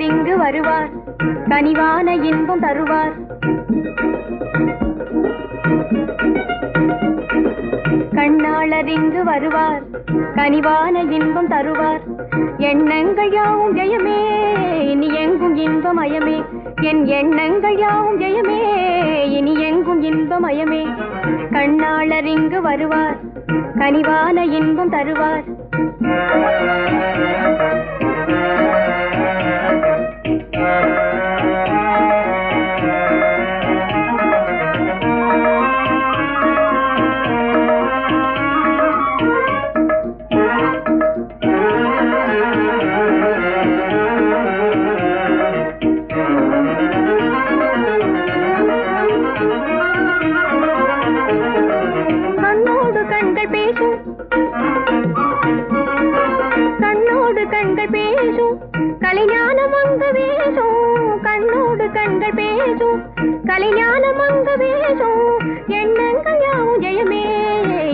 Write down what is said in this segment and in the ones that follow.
இங்கு வருவார் கனிவான இன்பம் தருவார் கண்ணாளர் இங்கு வருவார் கனிவான இன்பம் தருவார் எண்ணங்கள் யாவும் ஜெயமே இனி எங்கும் இன்பமயமே என் எண்ணங்கள் யாவும் ஜெயமே இனி எங்கும் இன்பமயமே கண்ணாளர் இங்கு வருவார் கனிவான இன்பம் தருவார் கண்ணோடு கண்கள் பேசும் கலைஞானம் அங்கு வீசும் கண்ணோடு கண்கள் பேசும் கலைஞானம் அங்கு வீசும் எண்ணங்கள் யாவும் ஜெயமே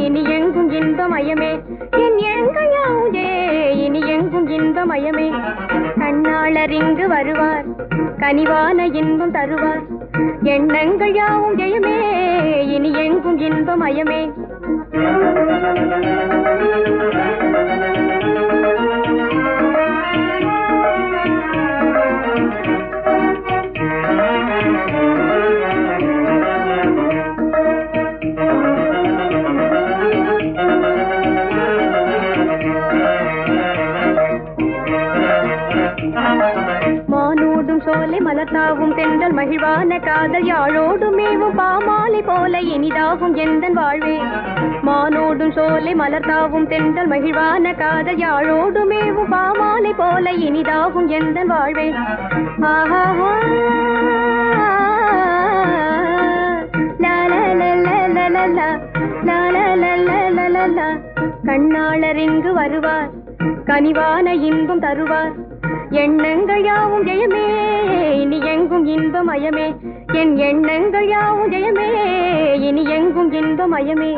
இனி எங்கும் இன்பமயமே என் எண்ணங்கள் யாவும் இனி எங்கும் இன்பமயமே கண்ணாளர் இங்கு வருவார் கனிவான இன்பம் தருவார் எண்ணங்கள் யாவும் ஜெயமே இனி எங்கும் இன்பமயமே மானோடும் சோலை மலர்த்தாவும் தென்றல் மகிழ்வான காதல் யாழோடும் மேவும் பாமாலை போல இனிதாகும் எந்தன் வாழ்வே மானோடும் சோலை மலர்த்தாவும் தென்றல் மகிழ்வான காதல் யாழோடும் மேவும் பாமாலை போல இனிதாகும் எந்தன் வாழ்வே ஆஹா கண்ணாளர் இங்கு வருவார் கனிவான இன்பம் தருவார் எண்ணங்கள் யாவும் ஜெயமே இனி எங்கும் இன்பமயமே என் எண்ணங்கள் யாவும் ஜெயமே இனி எங்கும் இன்பமயமே